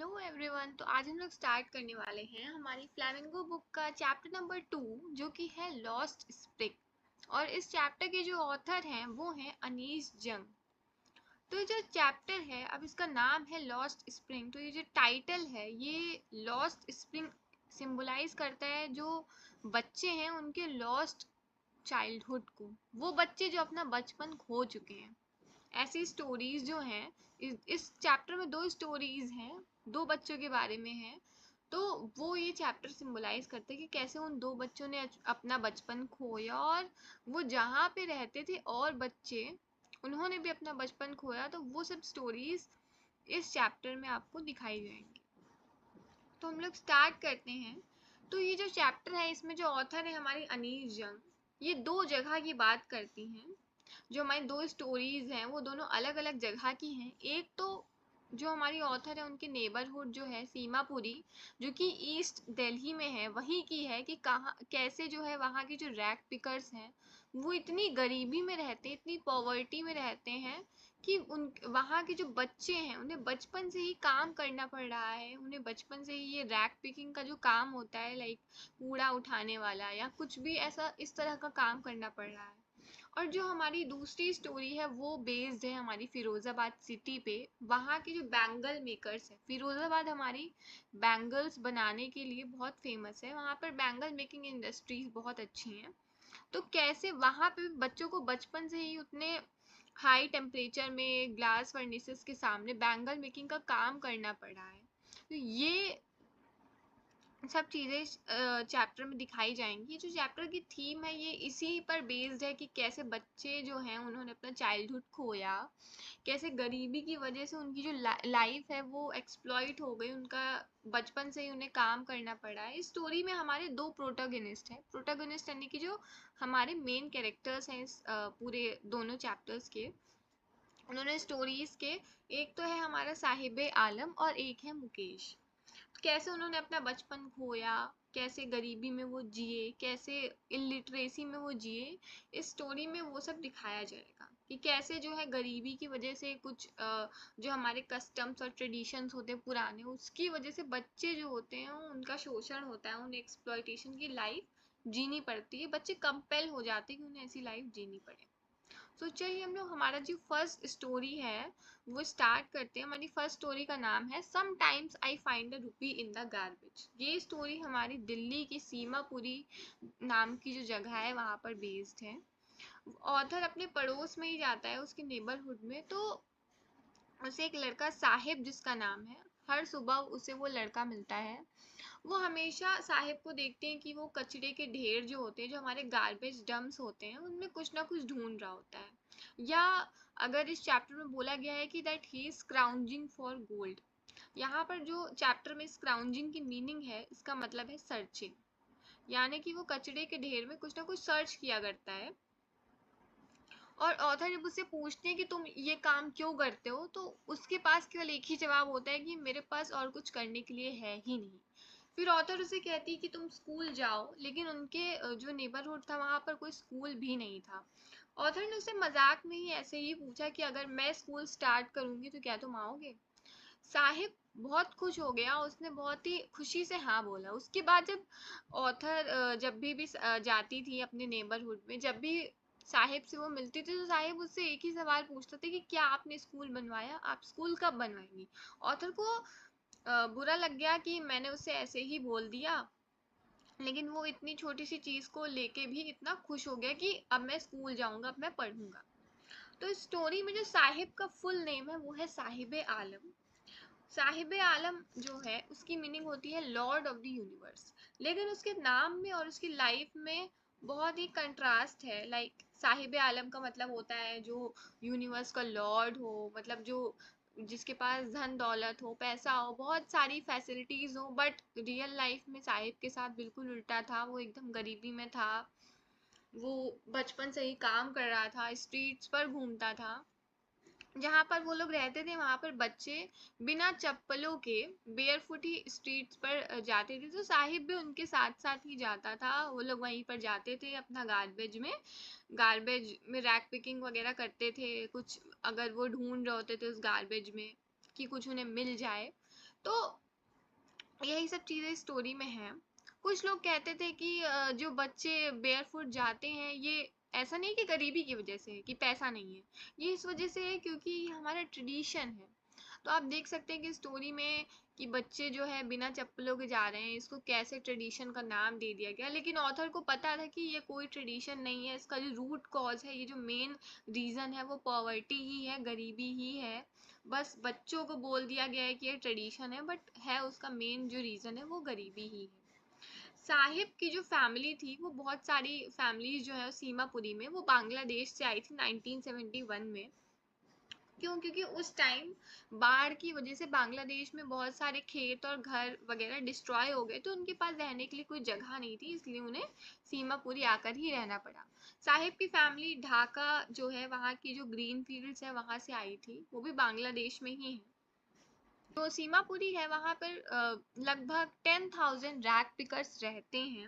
Hello everyone. तो आज हम लोग स्टार्ट करने वाले हैं हमारी फ्लैमिंगो बुक का चैप्टर नंबर 2 जो कि है लॉस्ट स्प्रिंग। और इस चैप्टर के जो ऑथर हैं वो हैं अनीस जंग। तो ये जो चैप्टर है, अब इसका नाम है लॉस्ट स्प्रिंग, तो ये जो टाइटल है ये लॉस्ट स्प्रिंग सिंबलाइज करता है जो बच्चे हैं उनके लॉस्ट चाइल्डहुड को, वो बच्चे जो अपना बचपन खो चुके हैं। ऐसी स्टोरीज जो हैं, इस चैप्टर में दो स्टोरीज हैं, दो बच्चों के बारे में है। तो वो ये चैप्टर सिंबलाइज करते हैं कि कैसे उन दो बच्चों ने अपना बचपन खोया और वो जहाँ पे रहते थे और बच्चे उन्होंने भी अपना बचपन खोया। तो वो सब स्टोरीज इस चैप्टर में आपको दिखाई जाएंगी। तो हम लोग स्टार्ट करते हैं। तो ये जो चैप्टर है इसमें जो ऑथर है हमारी अनीस जंग, ये दो जगह की बात करती हैं। जो हमारी दो स्टोरीज हैं वो दोनों अलग अलग जगह की हैं। एक तो जो हमारी ऑथर है उनके नेबरहुड जो है सीमापुरी, जो कि ईस्ट दिल्ली में है, वही की है कि कहाँ कैसे जो है वहाँ के जो रैग पिकर्स हैं वो इतनी गरीबी में रहते हैं, इतनी पॉवर्टी में रहते हैं कि उन वहाँ के जो बच्चे हैं उन्हें बचपन से ही काम करना पड़ रहा है। उन्हें बचपन से ही ये रैग पिकिंग का जो काम होता है, लाइक कूड़ा उठाने वाला या कुछ भी ऐसा इस तरह का काम करना पड़ रहा है। और जो हमारी दूसरी स्टोरी है वो बेस्ड है हमारी फिरोज़ाबाद सिटी पे। वहाँ के जो बैंगल मेकर्स है, फिरोज़ाबाद हमारी बैंगल्स बनाने के लिए बहुत फेमस है, वहाँ पर बैंगल मेकिंग इंडस्ट्रीज बहुत अच्छी हैं। तो कैसे वहाँ पे बच्चों को बचपन से ही उतने हाई टेम्परेचर में ग्लास फर्नेसेस के सामने बैंगल मेकिंग का काम करना पड़ रहा है। तो ये सब चीज़ें चैप्टर में दिखाई जाएंगी। जो चैप्टर की थीम है ये इसी पर बेस्ड है कि कैसे बच्चे जो हैं उन्होंने अपना चाइल्डहुड खोया, कैसे गरीबी की वजह से उनकी जो लाइफ है वो एक्सप्लॉइट हो गई, उनका बचपन से ही उन्हें काम करना पड़ा है। इस स्टोरी में हमारे दो प्रोटोगनिस्ट हैं, प्रोटोगनिस्ट यानी कि जो हमारे मेन कैरेक्टर्स हैं इस पूरे दोनों चैप्टर्स के, उन्होंने स्टोरीज के, एक तो है हमारा साहिबे आलम और एक है मुकेश। कैसे उन्होंने अपना बचपन खोया, कैसे गरीबी में वो जिए, कैसे इलिटरेसी में वो जिए, इस स्टोरी में वो सब दिखाया जाएगा कि कैसे जो है गरीबी की वजह से कुछ जो हमारे कस्टम्स और ट्रेडिशंस होते हैं पुराने, उसकी वजह से बच्चे जो होते हैं उनका शोषण होता है, उन्हें एक्सप्लॉयटेशन की लाइफ जीनी पड़ती है, बच्चे कंपेल हो जाते हैं कि उन्हें ऐसी लाइफ जीनी पड़े। तो चलिए हम लोग हमारा जो फर्स्ट स्टोरी है वो स्टार्ट करते हैं। हमारी फर्स्ट स्टोरी का नाम है समटाइम्स आई फाइंड अ रूपी इन द गार्बेज। ये स्टोरी हमारी दिल्ली की सीमापुरी नाम की जो जगह है वहाँ पर बेस्ड है। ऑथर अपने पड़ोस में ही जाता है, उसके नेबरहुड में। तो उसे एक लड़का साहिब जिसका नाम है, हर सुबह उसे वो लड़का मिलता है। वो हमेशा साहिब को देखते हैं कि वो कचरे के ढेर जो होते हैं, जो हमारे गार्बेज डम्प्स होते हैं, उनमें कुछ ना कुछ ढूंढ रहा होता है। या अगर इस चैप्टर में बोला गया है कि that he is scrounging for gold, यहाँ पर जो चैप्टर में स्क्राउंजिंग की मीनिंग है इसका मतलब है सर्चिंग, यानी कि वो कचरे के ढेर में कुछ ना कुछ सर्च किया करता है। और ऑथर जब उससे पूछते हैं कि तुम ये काम क्यों करते हो, तो उसके पास केवल एक ही जवाब होता है कि मेरे पास और कुछ करने के लिए है ही नहीं। फिर ऑथर उसे कहती है कि तुम स्कूल जाओ, लेकिन उनके जो नेबरहुड था वहाँ पर कोई स्कूल भी नहीं था। ऑथर ने उससे मजाक में ही ऐसे ही पूछा कि अगर मैं स्कूल स्टार्ट करूँगी तो क्या तुम आओगे। साहिब बहुत खुश हो गया, उसने बहुत ही खुशी से हाँ बोला। उसके बाद जब ऑथर जब भी जाती थी अपने नेबरहुड में, जब भी साहिब से वो मिलती थी तो साहिब उससे एक ही सवाल पूछते थे कि क्या आपने स्कूल बनवाया, आप स्कूल कब बनवाएंगी। ऑथर को बुरा लग गया कि मैंने उससे ऐसे ही बोल दिया, लेकिन वो इतनी छोटी सी चीज़ को लेके भी इतना खुश हो गया कि अब मैं स्कूल जाऊंगा, अब मैं पढ़ूंगा। तो इस स्टोरी में जो साहिब का फुल नेम है वो है साहिब आलम। साहिब आलम जो है उसकी मीनिंग होती है लॉर्ड ऑफ द यूनिवर्स, लेकिन उसके नाम में और उसकी लाइफ में बहुत ही कंट्रास्ट है। लाइक साहिब आलम का मतलब होता है जो यूनिवर्स का लॉर्ड हो, मतलब जो जिसके पास धन दौलत हो, पैसा हो, बहुत सारी फैसिलिटीज हो, बट रियल लाइफ में साहिब के साथ बिल्कुल उल्टा था। वो एकदम गरीबी में था, वो बचपन से ही काम कर रहा था, स्ट्रीट्स पर घूमता था। जहाँ पर वो लोग रहते थे वहाँ पर बच्चे बिना चप्पलों के बेयरफुट ही स्ट्रीट्स पर जाते थे। तो साहिब भी उनके साथ साथ ही जाता था, वो लोग वहीं पर जाते थे अपना गार्बेज में रैक पिकिंग वगैरह करते थे, कुछ अगर वो ढूंढ रहे होते थे उस गार्बेज में कि कुछ उन्हें मिल जाए। तो यही सब चीज़ें स्टोरी में हैं। कुछ लोग कहते थे कि जो बच्चे बेयरफुट जाते हैं ये ऐसा नहीं कि गरीबी की वजह से है, कि पैसा नहीं है, ये इस वजह से है क्योंकि ये हमारा ट्रेडिशन है। तो आप देख सकते हैं कि स्टोरी में कि बच्चे जो है बिना चप्पलों के जा रहे हैं, इसको कैसे ट्रेडिशन का नाम दे दिया गया, लेकिन ऑथर को पता था कि ये कोई ट्रेडिशन नहीं है, इसका जो रूट कॉज है, ये जो मेन रीज़न है वो पॉवर्टी ही है, गरीबी ही है। बस बच्चों को बोल दिया गया है कि ये ट्रेडिशन है, बट है उसका मेन जो रीज़न है वो गरीबी ही है। साहिब की जो फैमिली थी वो बहुत सारी फैमिलीज जो है सीमापुरी में, वो बांग्लादेश से आई थी 1971 में। क्यों? क्योंकि उस टाइम बाढ़ की वजह से बांग्लादेश में बहुत सारे खेत और घर वगैरह डिस्ट्रॉय हो गए, तो उनके पास रहने के लिए कोई जगह नहीं थी, इसलिए उन्हें सीमापुरी आकर ही रहना पड़ा। साहिब की फैमिली ढाका जो है, वहाँ की जो ग्रीन फील्ड्स है वहाँ से आई थी, वो भी बांग्लादेश में ही है। तो सीमापुरी है वहाँ पर लगभग 10,000 रैग पिकर्स रहते हैं।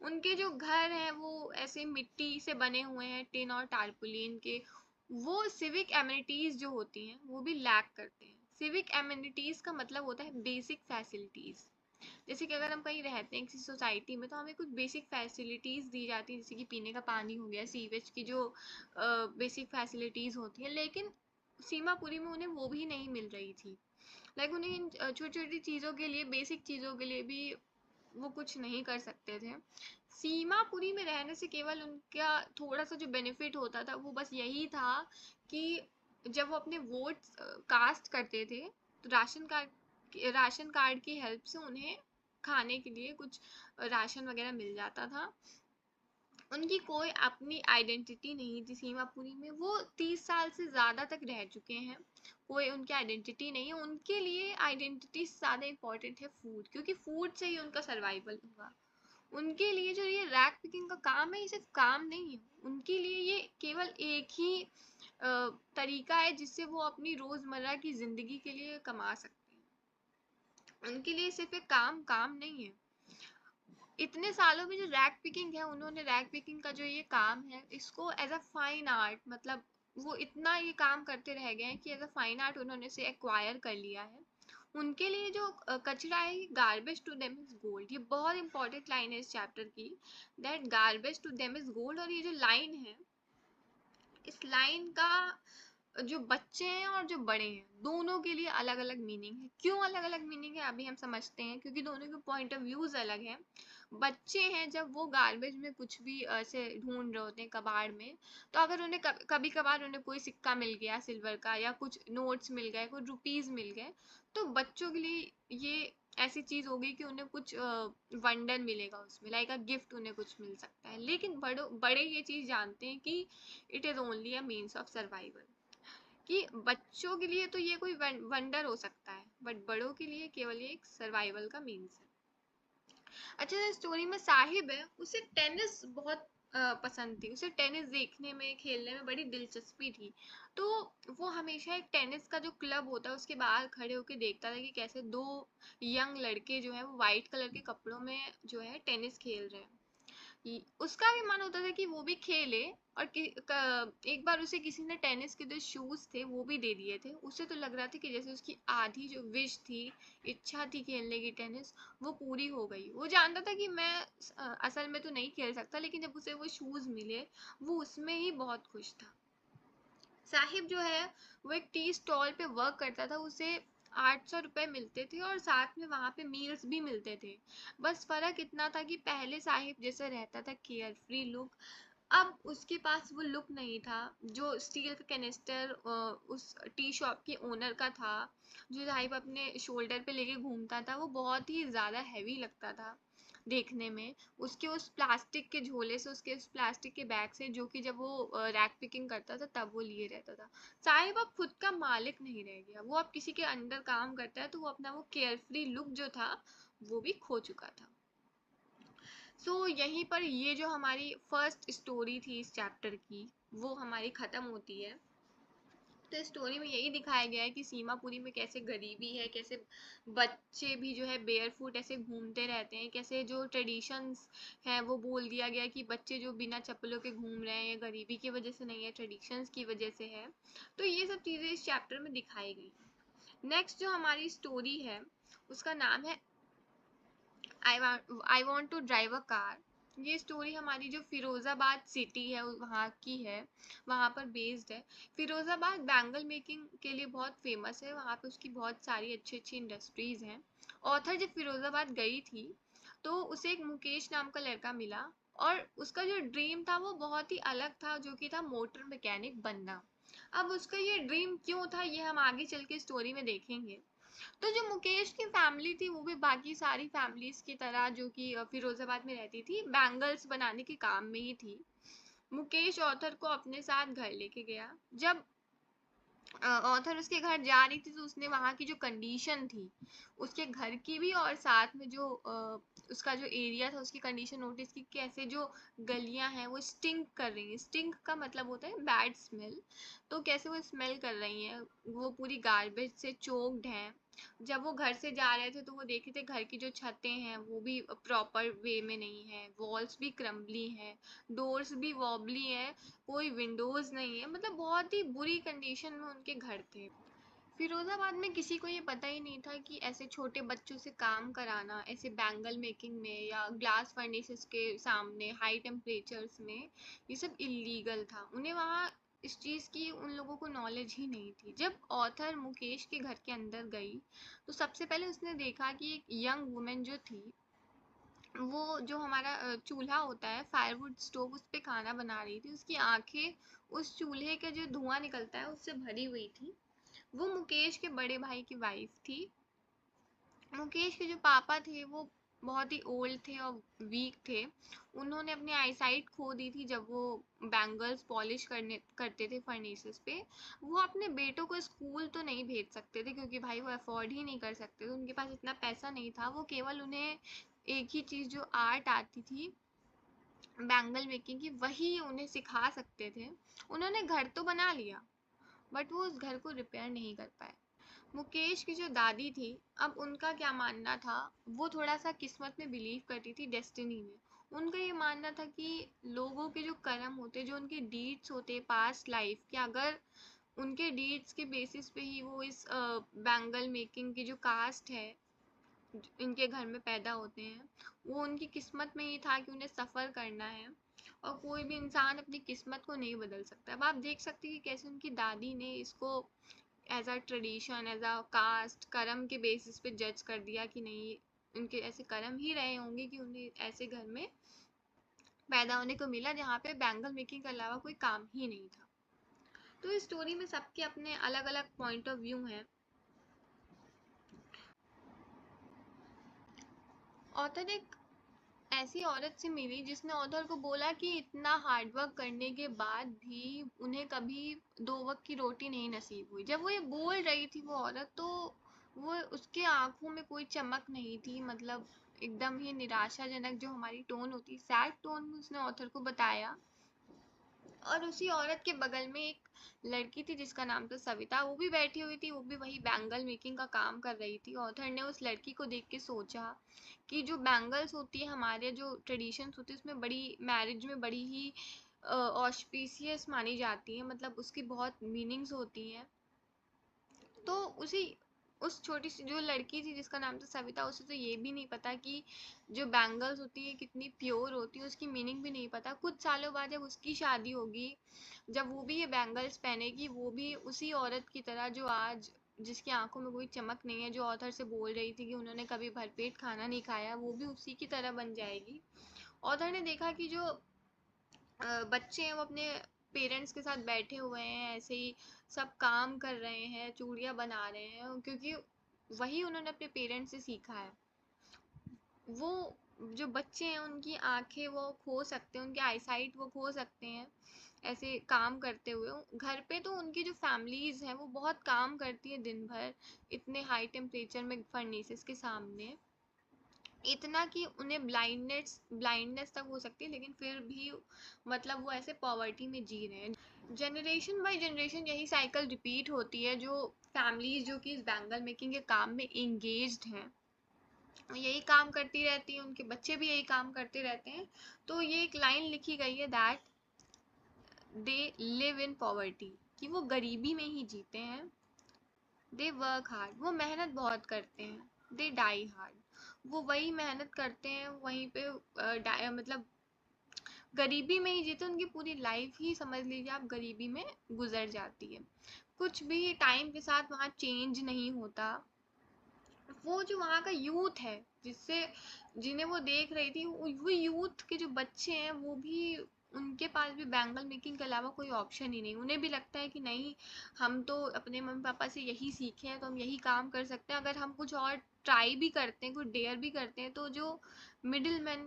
उनके जो घर हैं वो ऐसे मिट्टी से बने हुए हैं, टिन और टारपुलिन के। वो सिविक एमिनिटीज जो होती हैं वो भी लैक करते हैं। सिविक एमिनिटीज का मतलब होता है बेसिक फैसिलिटीज। जैसे कि अगर हम कहीं रहते हैं किसी सोसाइटी में, तो हमें कुछ बेसिक फैसिलिटीज दी जाती हैं, जैसे कि पीने का पानी हो गया, सीवेज की जो बेसिक फैसिलिटीज होती हैं, लेकिन सीमापुरी में उन्हें वो भी नहीं मिल रही थी। लाइक उन्हें इन छोटी छोटी चीज़ों के लिए, बेसिक चीज़ों के लिए भी वो कुछ नहीं कर सकते थे। सीमापुरी में रहने से केवल उनका थोड़ा सा जो बेनिफिट होता था वो बस यही था कि जब वो अपने वोट कास्ट करते थे, तो राशन कार्ड की हेल्प से उन्हें खाने के लिए कुछ राशन वगैरह मिल जाता था। उनकी कोई अपनी आइडेंटिटी नहीं थी सीमापुरी में। वो 30 साल से ज़्यादा तक रह चुके हैं, कोई उनकी आइडेंटिटी नहीं है। उनके लिए आइडेंटिटी से ज़्यादा इम्पोर्टेंट है फूड, क्योंकि फूड से ही उनका सर्वाइवल हुआ। उनके लिए जो ये रैक पिकिंग का काम है, ये सिर्फ काम नहीं है, उनके लिए ये केवल एक ही तरीका है जिससे वो अपनी रोज़मर्रा की ज़िंदगी के लिए कमा सकते हैं। उनके लिए सिर्फ एक काम काम नहीं है। इतने सालों में जो रैग पिकिंग है, उन्होंने रैग पिकिंग का जो ये काम है इसको एज अ फाइन आर्ट, मतलब वो इतना ये काम करते रह गए हैं कि एज अ फाइन आर्ट उन्होंने इसे एक्वायर कर लिया है। उनके लिए जो कचरा है, garbage to them is gold, ये बहुत इंपॉर्टेंट लाइन है इस चैप्टर की, that garbage to them is gold. और ये जो लाइन है, इस लाइन का जो बच्चे हैं और जो बड़े हैं दोनों के लिए अलग अलग मीनिंग है। क्यों अलग अलग मीनिंग है अभी हम समझते हैं, क्योंकि दोनों के पॉइंट ऑफ व्यूज अलग हैं। बच्चे हैं, जब वो गार्बेज में कुछ भी ऐसे ढूंढ रहे होते हैं कबाड़ में, तो अगर उन्हें कभी कभार उन्हें कोई सिक्का मिल गया सिल्वर का, या कुछ नोट्स मिल गए, कुछ रुपीज मिल गए, तो बच्चों के लिए ये ऐसी चीज होगी कि उन्हें कुछ वंडर मिलेगा उसमें, लाइक अ गिफ्ट उन्हें कुछ मिल सकता है। लेकिन बड़े ये चीज जानते हैं कि it is only a means of survival, कि बच्चों के लिए तो ये कोई वंडर हो सकता है, बट बड़ों के लिए केवल ये एक सर्वाइवल का मीन्स है। अच्छा, जो स्टोरी में साहिब है, उसे टेनिस बहुत पसंद थी, उसे टेनिस देखने में, खेलने में बड़ी दिलचस्पी थी। तो वो हमेशा एक टेनिस का जो क्लब होता है उसके बाहर खड़े होकर देखता था कि कैसे दो यंग लड़के जो है वो वाइट कलर के कपड़ों में जो है टेनिस खेल रहे हैं। उसका भी मन होता था कि वो भी खेले। और एक बार उसे किसी ने टेनिस के जो शूज थे वो भी दे दिए थे। उसे तो लग रहा था कि जैसे उसकी आधी जो विश थी, इच्छा थी खेलने की टेनिस, वो पूरी हो गई। वो जानता था कि मैं असल में तो नहीं खेल सकता, लेकिन जब उसे वो शूज मिले वो उसमें ही बहुत खुश था। साहिब जो है वो एक टी स्टॉल पे वर्क करता था, उसे 800 रुपये मिलते थे और साथ में वहाँ पे मील्स भी मिलते थे। बस फर्क इतना था कि पहले साहिब जैसे रहता था केयर फ्री लुक, अब उसके पास वो लुक नहीं था। जो स्टील का कैनिस्टर उस टी शॉप के ओनर का था, जो साहिब अपने शोल्डर पे लेके घूमता था, वो बहुत ही ज़्यादा हैवी लगता था देखने में। उसके उस प्लास्टिक के झोले से, उसके उस प्लास्टिक के बैग से, जो कि जब वो रैक पिकिंग करता था तब वो लिए रहता था। साहिब अब खुद का मालिक नहीं रह गया, वो अब किसी के अंडर काम करता है, तो वो अपना वो केयरफ्री लुक जो था वो भी खो चुका था। यहीं पर ये जो हमारी फर्स्ट स्टोरी थी इस चैप्टर की, वो हमारी ख़त्म होती है। तो स्टोरी में यही दिखाया गया है कि सीमापुरी में कैसे गरीबी है, कैसे बच्चे भी जो है बेयरफुट ऐसे घूमते रहते हैं, कैसे जो ट्रेडिशंस हैं वो बोल दिया गया कि बच्चे जो बिना चप्पलों के घूम रहे हैं, ये गरीबी की वजह से नहीं है, ट्रेडिशंस की वजह से है। तो ये सब चीज़ें इस चैप्टर में दिखाई गई। नेक्स्ट जो हमारी स्टोरी है उसका नाम है I want to drive a car. ये स्टोरी हमारी जो फिरोज़ाबाद सिटी है वहाँ की है, वहाँ पर बेस्ड है। फिरोज़ाबाद बैंगल मेकिंग के लिए बहुत फेमस है, वहाँ पे उसकी बहुत सारी अच्छी अच्छी इंडस्ट्रीज़ हैं। ऑथर जब फिरोज़ाबाद गई थी तो उसे एक मुकेश नाम का लड़का मिला, और उसका जो ड्रीम था वो बहुत ही अलग था, जो कि था मोटर मैकेनिक बनना। अब उसका ये ड्रीम क्यों था ये हम आगे चल के स्टोरी में देखेंगे। तो जो मुकेश की फैमिली थी वो भी बाकी सारी फैमिलीज की तरह जो कि फिरोजाबाद में रहती थी, बैंगल्स बनाने के काम में ही थी। मुकेश ऑथर को अपने साथ घर लेके गया। जब ऑथर उसके घर जा रही थी तो उसने वहाँ की जो कंडीशन थी उसके घर की भी, और साथ में जो उसका जो एरिया था उसकी कंडीशन नोटिस की, कैसे जो गलियां हैं वो स्टिंक कर रही हैं। स्टिंक का मतलब होता है बैड स्मेल, तो कैसे वो स्मेल कर रही हैं, वो पूरी गार्बेज से चोक्ड हैं। जब वो घर से जा रहे थे तो वो देखे थे घर की जो छतें हैं वो भी प्रॉपर वे में नहीं है, वॉल्स भी क्रम्बली हैं, डोर्स भी वॉबली हैं, कोई विंडोज नहीं है, मतलब बहुत ही बुरी कंडीशन में उनके घर थे। फिरोजाबाद में किसी को ये पता ही नहीं था कि ऐसे छोटे बच्चों से काम कराना, ऐसे बैंगल मेकिंग में या ग्लास फर्नेसेस के सामने हाई टेम्परेचर्स में, ये सब इलीगल था। उन्हें वहाँ इस चीज़ की उन लोगों को नॉलेज ही नहीं थी। जब ऑथर मुकेश के घर के अंदर गई तो सबसे पहले उसने देखा कि एक यंग वुमेन जो थी वो जो हमारा चूल्हा होता है, फायरवुड स्टोव, उस पे खाना बना रही थी। उसकी आंखें उस चूल्हे का जो धुआं निकलता है उससे भरी हुई थी। वो मुकेश के बड़े भाई की वाइफ थी। मुकेश के जो पापा थे वो बहुत ही ओल्ड थे और वीक थे। उन्होंने अपनी आईसाइट खो दी थी जब वो बैंगल्स पॉलिश करते थे फर्नेसेस पे। वो अपने बेटों को स्कूल तो नहीं भेज सकते थे क्योंकि भाई वो अफोर्ड ही नहीं कर सकते थे, उनके पास इतना पैसा नहीं था। वो केवल उन्हें एक ही चीज़ जो आर्ट आती थी बैंगल मेकिंग की, वही उन्हें सिखा सकते थे। उन्होंने घर तो बना लिया बट वो उस घर को रिपेयर नहीं कर पाए। मुकेश की जो दादी थी, अब उनका क्या मानना था, वो थोड़ा सा किस्मत में बिलीव करती थी, डेस्टिनी में। उनका ये मानना था कि लोगों के जो कर्म होते, जो उनके डीड्स होते पास्ट लाइफ के, अगर उनके डीड्स के बेसिस पे ही वो इस बैंगल मेकिंग की जो कास्ट है इनके घर में पैदा होते हैं, वो उनकी किस्मत में ही था कि उन्हें सफ़र करना है। और कोई भी इंसान अपनी किस्मत को नहीं बदल सकता। अब आप देख सकते हैं कि कैसे उनकी दादी ने इसको as a tradition, as a caste, कर्म के बेसिस पे जज कर दिया कि नहीं, उनके ऐसे कर्म ही रहे होंगे कि उन्हें ऐसे घर में पैदा होने को मिला जहाँ पे बैंगल मेकिंग के अलावा कोई काम ही नहीं था। तो इस स्टोरी में सबके अपने अलग अलग पॉइंट ऑफ व्यू हैं। ऑथर एक ऐसी औरत से मिली जिसने ऑथर को बोला कि इतना हार्डवर्क करने के बाद भी उन्हें कभी 2 वक्त की रोटी नहीं नसीब हुई। जब वो ये बोल रही थी वो औरत, तो वो उसके आंखों में कोई चमक नहीं थी, मतलब एकदम ही निराशाजनक जो हमारी टोन होती, सैड टोन में उसने ऑथर को बताया। और उसी औरत के बगल में एक लड़की थी जिसका नाम था सविता, वो भी बैठी हुई थी, वो भी वही बैंगल मेकिंग का काम कर रही थी। ऑथर ने उस लड़की को देख के सोचा कि जो बैंगल्स होती है, हमारे जो ट्रेडिशंस होती है, उसमें बड़ी, मैरिज में बड़ी ही ऑस्पिशियस मानी जाती है, मतलब उसकी बहुत मीनिंग्स होती हैं। तो उसी उस छोटी सी जो लड़की थी जिसका नाम था सविता, उसे तो ये भी नहीं पता कि जो बैंगल्स होती है कितनी प्योर होती है, उसकी मीनिंग भी नहीं पता। कुछ सालों बाद जब उसकी शादी होगी, जब वो भी ये बैंगल्स पहनेगी, वो भी उसी औरत की तरह जो आज, जिसकी आंखों में कोई चमक नहीं है, जो ऑथर से बोल रही थी कि उन्होंने कभी भरपेट खाना नहीं खाया, वो भी उसी की तरह बन जाएगी। ऑथर ने देखा कि जो बच्चे हैं वो अपने पेरेंट्स के साथ बैठे हुए हैं, ऐसे ही सब काम कर रहे हैं, चूड़ियाँ बना रहे हैं, क्योंकि वही उन्होंने अपने पेरेंट्स से सीखा है। वो जो बच्चे हैं उनकी आंखें वो खो सकते हैं, उनकी आईसाइट वो खो सकते हैं ऐसे काम करते हुए। घर पे तो उनकी जो फैमिलीज हैं वो बहुत काम करती है दिन भर, इतने हाई टेम्परेचर में फर्नेसेस के सामने, इतना कि उन्हें ब्लाइंडनेस ब्लाइंडनेस तक हो सकती है, लेकिन फिर भी मतलब वो ऐसे पॉवर्टी में जी रहे हैं। जनरेशन बाय जनरेशन यही साइकिल रिपीट होती है। जो फैमिलीज जो कि इस बैंगल मेकिंग के काम में इंगेज्ड हैं, यही काम करती रहती हैं, उनके बच्चे भी यही काम करते रहते हैं। तो ये एक लाइन लिखी गई है, that they live in poverty, कि वो गरीबी में ही जीते हैं। दे वर्क हार्ड, वो मेहनत बहुत करते हैं। They die hard. वो वही मेहनत करते हैं, वहीं पे मतलब गरीबी में ही जीते, उनकी पूरी लाइफ ही समझ लीजिए आप गरीबी में गुजर जाती है। कुछ भी टाइम के साथ वहाँ चेंज नहीं होता। वो जो वहाँ का यूथ है जिससे जिन्हें वो देख रही थी, वो यूथ के जो बच्चे हैं वो भी, उनके पास भी बैंगल मेकिंग के अलावा कोई ऑप्शन ही नहीं। उन्हें भी लगता है कि नहीं, हम तो अपने मम्मी पापा से यही सीखे हैं तो हम यही काम कर सकते हैं। अगर हम कुछ और ट्राई भी करते हैं, कुछ डेयर भी करते हैं, तो जो मिडिल मैन,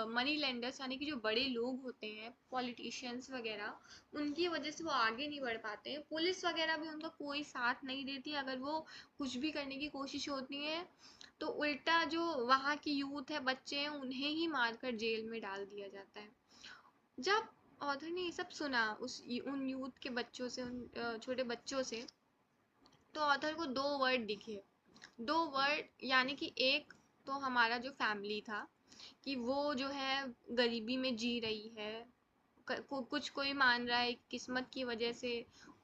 मनी लेंडर्स यानी कि जो बड़े लोग होते हैं, पॉलिटिशियंस वगैरह, उनकी वजह से वो आगे नहीं बढ़ पाते हैं। पुलिस वगैरह भी उनका कोई साथ नहीं देती अगर वो कुछ भी करने की कोशिश होती है, तो उल्टा जो वहाँ की यूथ है, बच्चे हैं, उन्हें ही मारकर जेल में डाल दिया जाता है। जब ऑथर ने ये सब सुना उन यूथ के बच्चों से, उन छोटे बच्चों से, तो ऑथर को दो वर्ड दिखे। दो वर्ड यानी कि एक तो हमारा जो फैमिली था, कि वो जो है गरीबी में जी रही है। कुछ कोई मान रहा है किस्मत की वजह से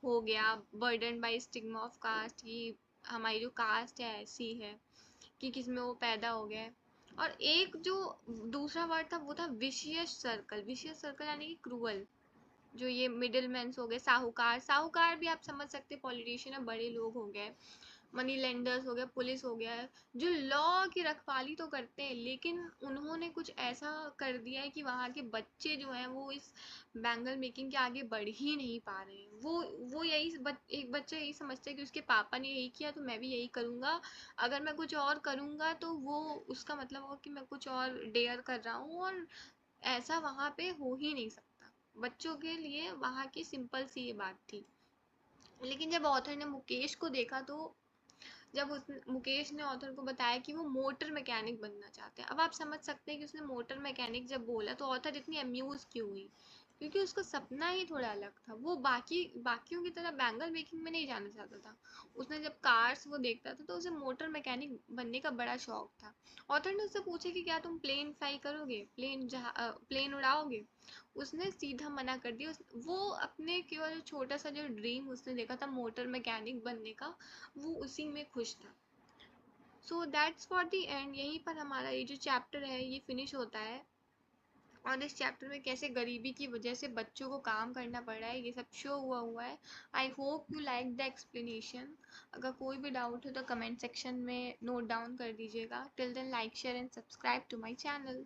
हो गया, burden by stigma of caste, कि हमारी जो कास्ट है ऐसी है कि किसमें वो पैदा हो गया है। और एक जो दूसरा वर्ड था वो था विशियस सर्कल। विशियस सर्कल यानी कि क्रूअल, जो ये मिडिल मैन हो गए, साहूकार, साहूकार भी आप समझ सकते, पॉलिटिशियन है, बड़े लोग हो गए, मनी लेंडर्स हो गया, पुलिस हो गया, जो लॉ की रखवाली तो करते हैं, लेकिन उन्होंने कुछ ऐसा कर दिया है कि वहाँ के बच्चे जो हैं वो इस बैंगल मेकिंग के आगे बढ़ ही नहीं पा रहे हैं। वो यही एक बच्चा यही समझता है कि उसके पापा ने यही किया तो मैं भी यही करूँगा। अगर मैं कुछ और करूँगा तो वो उसका मतलब होगा कि मैं कुछ और डेयर कर रहा हूँ, और ऐसा वहाँ पे हो ही नहीं सकता। बच्चों के लिए वहाँ की सिंपल सी ये बात थी। लेकिन जब ऑथर ने मुकेश को देखा, तो जब उस मुकेश ने ऑथर को बताया कि वो मोटर मैकेनिक बनना चाहते हैं, अब आप समझ सकते हैं कि उसने मोटर मैकेनिक जब बोला तो ऑथर इतनी अम्यूज क्यों हुई, क्योंकि उसका सपना ही थोड़ा अलग था। वो बाकियों की तरह बैंगल मेकिंग में नहीं जाना चाहता था। उसने जब कार्स वो देखता था तो उसे मोटर मैकेनिक बनने का बड़ा शौक था। ऑथर ने उससे पूछा कि क्या तुम प्लेन फ्लाई करोगे, प्लेन उड़ाओगे? उसने सीधा मना कर दिया। वो अपने केवल छोटा सा जो ड्रीम उसने देखा था मोटर मैकेनिक बनने का, वो उसी में खुश था। So that's for the end. यहीं पर हमारा ये जो चैप्टर है ये फिनिश होता है। और इस चैप्टर में कैसे गरीबी की वजह से बच्चों को काम करना पड़ रहा है ये सब शो हुआ है। I hope you like the explanation. अगर कोई भी डाउट हो तो कमेंट सेक्शन में नोट डाउन कर दीजिएगा। Till then, like share and subscribe to my channel.